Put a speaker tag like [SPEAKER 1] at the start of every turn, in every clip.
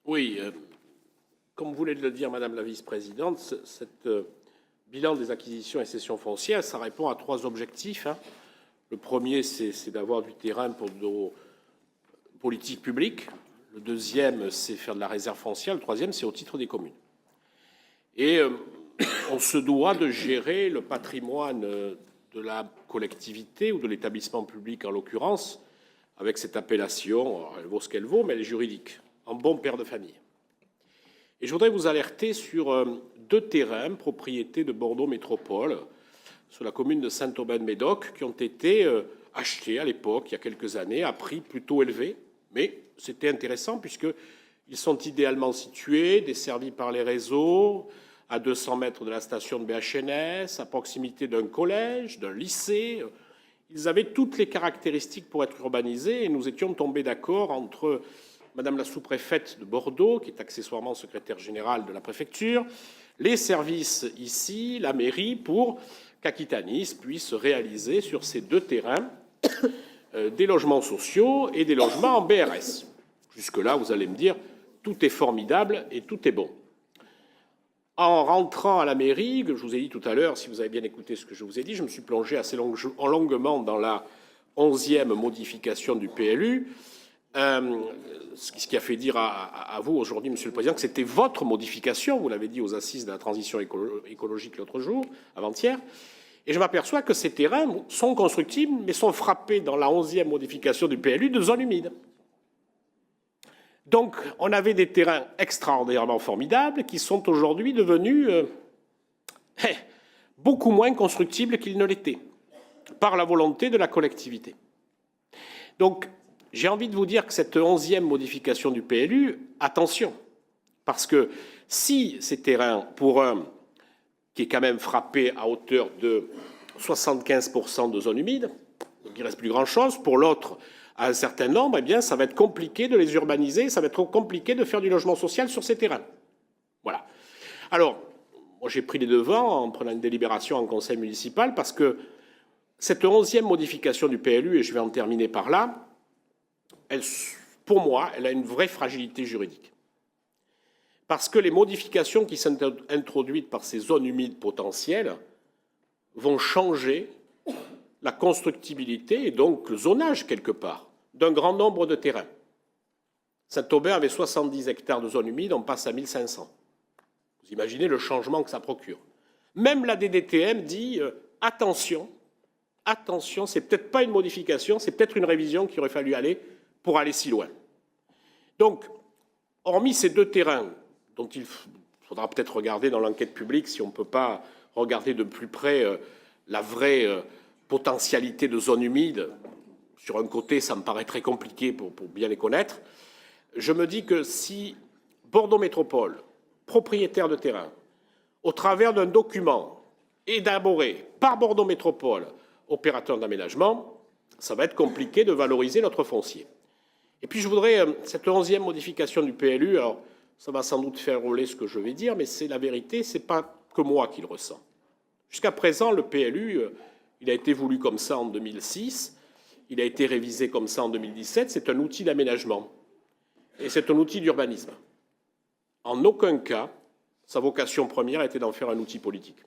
[SPEAKER 1] Oui, comme vous venez de le dire, Madame la vice-présidente, cet bilan des acquisitions et cessions foncières, ça répond à trois objectifs. Le premier, c'est d'avoir du terrain pour nos politiques publiques. Le deuxième, c'est faire de la réserve foncière. Le troisième, c'est au titre des communes. Et on se doit de gérer le patrimoine de la collectivité ou de l'établissement public, en l'occurrence, avec cette appellation, alors elle vaut ce qu'elle vaut, mais elle est juridique, en bon père de famille. Et je voudrais vous alerter sur deux terrains, propriétés de Bordeaux Métropole, sur la commune de Saint-Aubin-de-Médoc, qui ont été achetés à l'époque, il y a quelques années, à prix plutôt élevé. Mais c'était intéressant puisqu'ils sont idéalement situés, desservis par les réseaux, à 200 mètres de la station de BHNS, à proximité d'un collège, d'un lycée. Ils avaient toutes les caractéristiques pour être urbanisés et nous étions tombés d'accord entre Madame la sous-préfète de Bordeaux, qui est accessoirement secrétaire générale de la préfecture, les services ici, la mairie, pour qu'Aquitanis puisse réaliser sur ces deux terrains des logements sociaux et des logements en BRS. Jusque-là, vous allez me dire, tout est formidable et tout est bon. En rentrant à la mairie, je vous ai dit tout à l'heure, si vous avez bien écouté ce que je vous ai dit, je me suis plongé assez longuement dans la 11e modification du PLU, ce qui a fait dire à vous aujourd'hui, Monsieur le Président, que c'était votre modification, vous l'avez dit aux assises de la transition écologique l'autre jour, avant-hier, et je m'aperçois que ces terrains sont constructibles, mais sont frappés dans la 11e modification du PLU de zones humides. Donc, on avait des terrains extraordinairement formidables qui sont aujourd'hui devenus beaucoup moins constructibles qu'ils ne l'étaient, par la volonté de la collectivité. Donc, j'ai envie de vous dire que cette 11e modification du PLU, attention, parce que si ces terrains, pour un qui est quand même frappé à hauteur de 75% de zones humides, donc il ne reste plus grand-chose, pour l'autre, à un certain nombre, eh bien, ça va être compliqué de les urbaniser, ça va être compliqué de faire du logement social sur ces terrains. Voilà. Alors, moi, j'ai pris les devants en prenant une délibération en conseil municipal parce que cette 11e modification du PLU, et je vais en terminer par là, pour moi, elle a une vraie fragilité juridique. Parce que les modifications qui sont introduites par ces zones humides potentielles vont changer la constructibilité et donc le zonage, quelque part, d'un grand nombre de terrains. Saint-Aubin avait 70 hectares de zones humides, on passe à 1500. Vous imaginez le changement que ça procure. Même la DDTM dit attention, attention, c'est peut-être pas une modification, c'est peut-être une révision qu'il aurait fallu aller pour aller si loin. Donc, hormis ces deux terrains, dont il faudra peut-être regarder dans l'enquête publique si on ne peut pas regarder de plus près la vraie potentialité de zones humides. Sur un côté, ça me paraît très compliqué pour bien les connaître. Je me dis que si Bordeaux Métropole, propriétaire de terrain, au travers d'un document élaboré par Bordeaux Métropole, opérateur d'aménagement, ça va être compliqué de valoriser notre foncier. Et puis je voudrais, cette 11e modification du PLU, alors ça va sans doute faire rouler ce que je vais dire, mais c'est la vérité, ce n'est pas que moi qui le ressens. Jusqu'à présent, le PLU, il a été voulu comme ça en 2006, il a été révisé comme ça en 2017, c'est un outil d'aménagement et c'est un outil d'urbanisme. En aucun cas, sa vocation première était d'en faire un outil politique.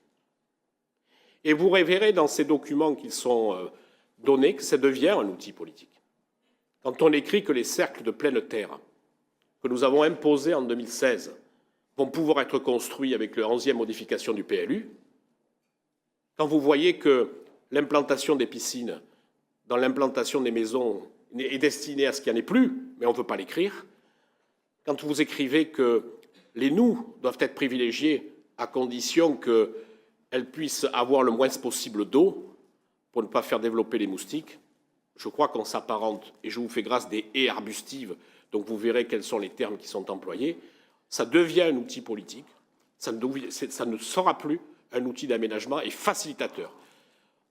[SPEAKER 1] Et vous verrez dans ces documents qui sont donnés que ça devient un outil politique. Quand on écrit que les cercles de pleine terre que nous avons imposés en 2016 vont pouvoir être construits avec la 11e modification du PLU, quand vous voyez que l'implantation des piscines dans l'implantation des maisons est destinée à ce qu'il n'y en ait plus, mais on ne veut pas l'écrire, quand vous écrivez que les nous doivent être privilégiés à condition qu'elles puissent avoir le moins possible d'eau pour ne pas faire développer les moustiques, je crois qu'on s'apparente, et je vous fais grâce des haies arbustives, donc vous verrez quels sont les termes qui sont employés, ça devient un outil politique, ça ne sera plus un outil d'aménagement et facilitateur.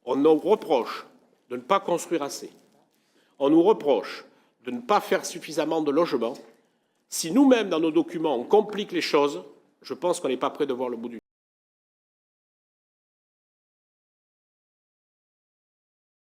[SPEAKER 1] On nous reproche de ne pas construire assez. On nous reproche de ne pas faire suffisamment de logements. Si nous-mêmes, dans nos documents, on complique les choses, je pense qu'on n'est pas prêt de voir le bout du